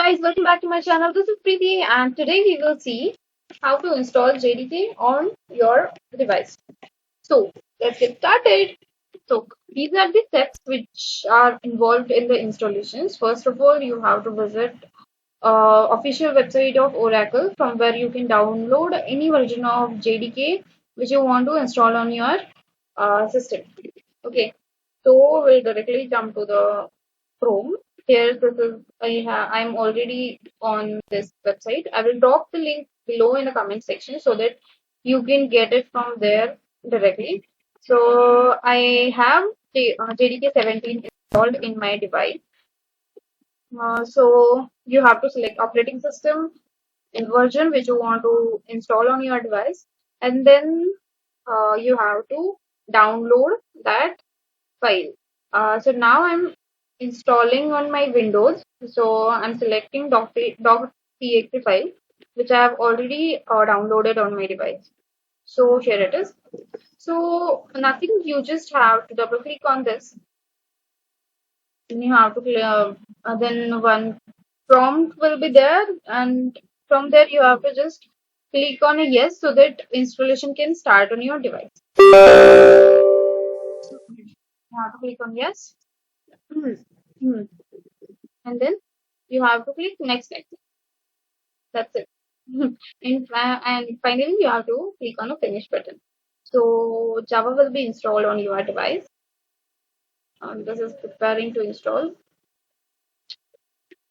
guys, welcome back to my channel. This is Preeti and today we will see how to install JDK on your device. So let's get started. So these are the steps which are involved in the installations. First of all, you have to visit official website of Oracle from where you can download any version of JDK which you want to install on your system. Okay, so we'll directly jump to the Chrome. Here, I'm already on this website. I will drop the link below in the comment section so that you can get it from there directly. So I have the JDK 17 installed in my device. So you have to select operating system and version which you want to install on your device, and then you have to download that file. So now I'm installing on my Windows. So I'm selecting .txt file, which I have already downloaded on my device. So here it is. So nothing, you just have to double click on this. And you have to clear, then one prompt will be there, and from there you have to just click on a yes so that installation can start on your device. You have to click on yes. And then you have to click next. That's it. And finally you have to click on a finish button. So Java will be installed on your device. This is preparing to install.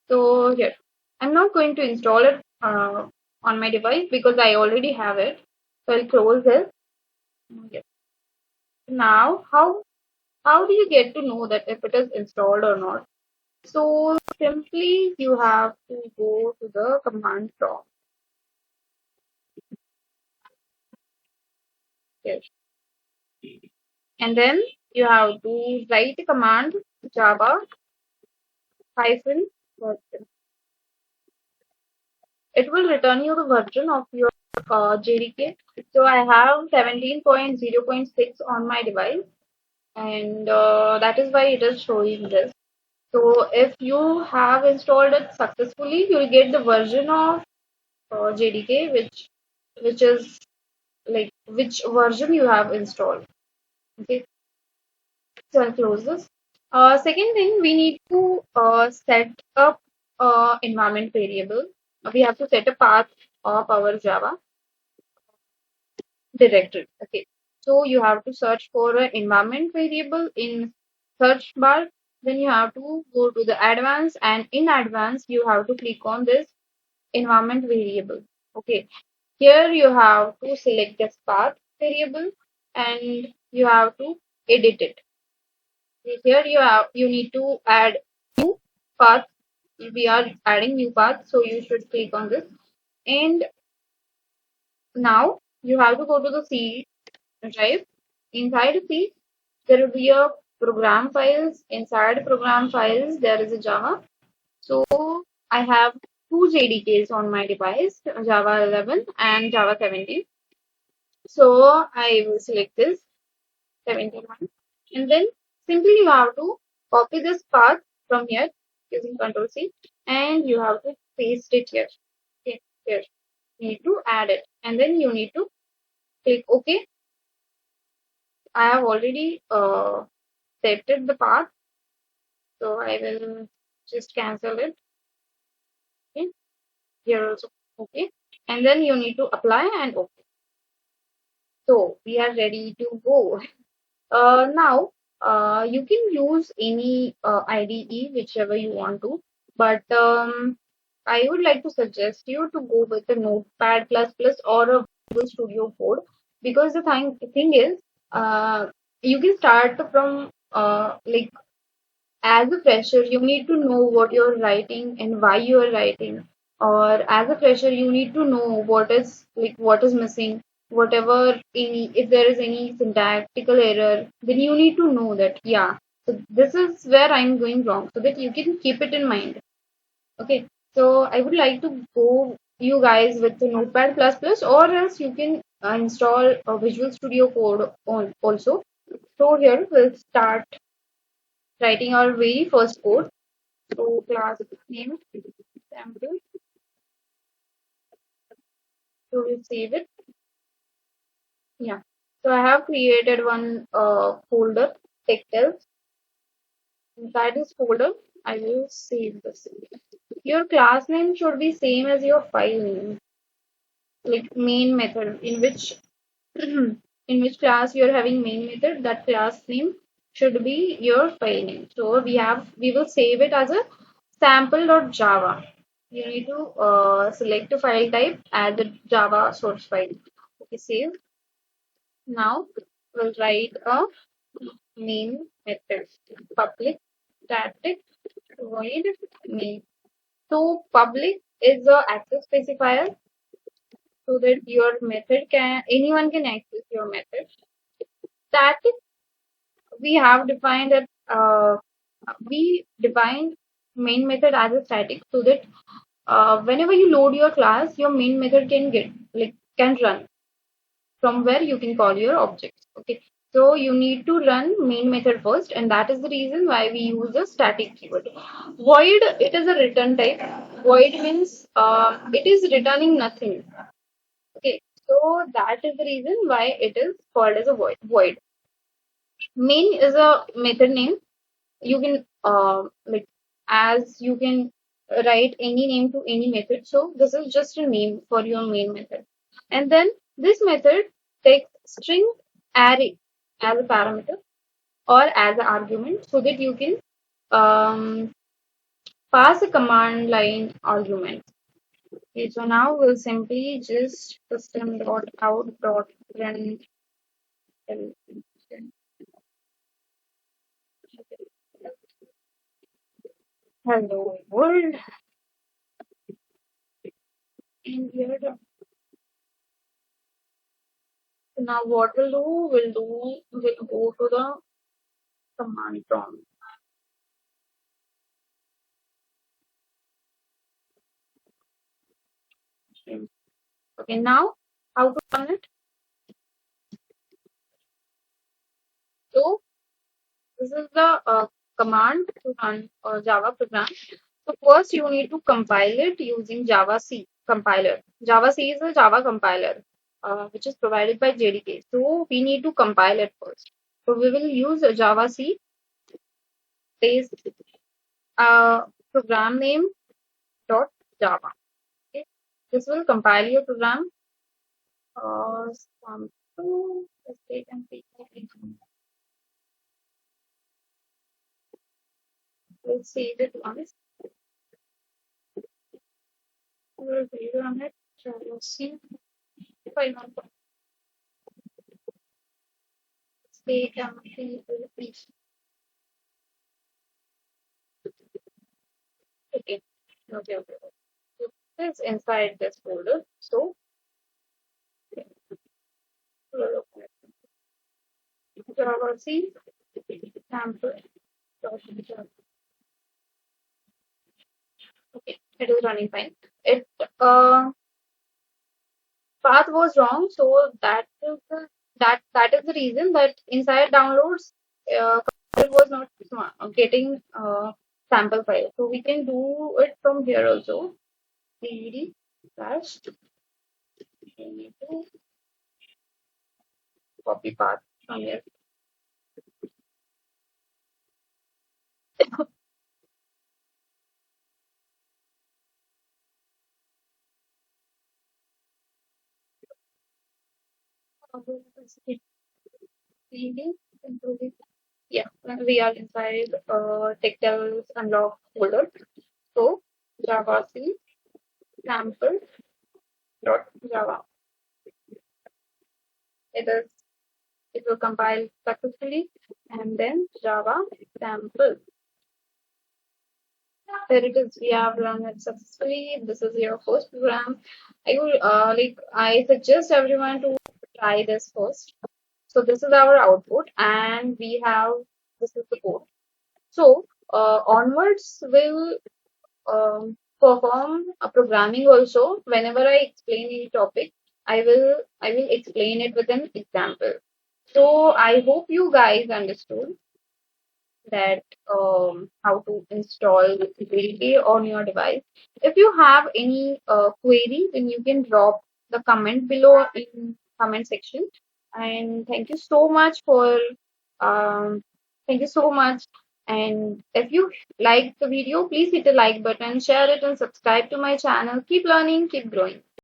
So here, I'm not going to install it on my device because I already have it. So I'll close this. Yes. Now, how do you get to know that if it is installed or not? So simply you have to go to the command prompt. Yes. And then you have to write a command java hyphen version. It will return you the version of your JDK. So I have 17.0.6 on my device, and that is why it is showing this. So if you have installed it successfully, you will get the version of JDK which is like which version you have installed. Okay, so I'll close this. Second thing, we need to set up environment variable. We have to set a path of our Java directory. Okay, so you have to search for an environment variable in search bar. Then you have to go to the advanced, and in advanced you have to click on this environment variable. Okay, here you have to select this path variable and you have to edit it. Here you need to add new path. We are adding new path, so you should click on this. And now you have to go to the C drive. Inside C, there will be a program files. Inside program files, there is a Java. So I have two JDKs on my device, Java 11 and Java 17. So I will select this 17 one, and then simply you have to copy this path from here using Ctrl C, and you have to paste it here. Okay, here you need to add it, and then you need to click OK. I have already set the path, so I will just cancel it. Okay, here also OK, and then you need to apply and OK. So we are ready to go. Now you can use any IDE whichever you want to, but I would like to suggest you to go with the Notepad++ or a Visual Studio Code, because the thing is you can start from like as a fresher you need to know what you're writing and why you are writing, or as a fresher you need to know what is missing, whatever any, if there is any syntactical error, then you need to know that, yeah, so this is where I'm going wrong, so that you can keep it in mind. Okay, so I would like to go you guys with the Notepad++, or else you can install a Visual Studio Code on also. So here we'll start writing our very first code. So class name sample. So we save it. Yeah. So I have created one folder, Techtales. Inside this folder, I will save this. Your class name should be same as your file name, like main method in which class you're having main method, that class name should be your file name. So we will save it as a sample.java. You need to select a file type, add the Java source file. Okay, save. Now we'll write a main method, public static void main. So public is the access specifier so that your method can anyone can access your method. Static, we have defined that we define main method as a static so that whenever you load your class, your main method can run from where you can call your objects. Okay, so you need to run main method first, and that is the reason why we use the static keyword. Void, it is a return type. Void means it is returning nothing. Okay, so that is the reason why it is called as a void. Main is a method name. You can as you can write any name to any method. So this is just a name for your main method. And then this method takes string array as a parameter or as an argument so that you can um, pass a command line argument. Okay, so now we'll simply just system.out.print. Hello world, and here the now what we'll go to the command prompt. Okay, now how to run it? So this is the command to run a Java program. So first you need to compile it using Java C compiler. Java C is a Java compiler which is provided by JDK. So we need to compile it first. So we will use a Java C space program name dot Java. Okay. This will compile your program. Sample, let's take and see. We'll save it once. We'll save it on it. So we'll see if I want to take and see the piece. Okay. Okay. So this is inside this folder. So we'll open it. Java C sample. Okay, it is running fine. It path was wrong, so that is the reason that inside downloads it was not getting sample file. So we can do it from here also. cd slash we need to copy path from here. cd including yeah, we are inside Techtales unlock folder. So Java C sample dot Java. It is it will compile successfully and then Java sample. There it is. We have run it successfully. This is your first program. I suggest everyone to try this first. So this is our output and we have this is the code. So onwards we'll perform a programming also. Whenever I explain any topic, I will explain it with an example. So I hope you guys understood that how to install JDK on your device. If you have any query, then you can drop the comment below in comment section. And um, thank you so much. And if you like the video, please hit the like button, share it, and subscribe to my channel. Keep learning, keep growing.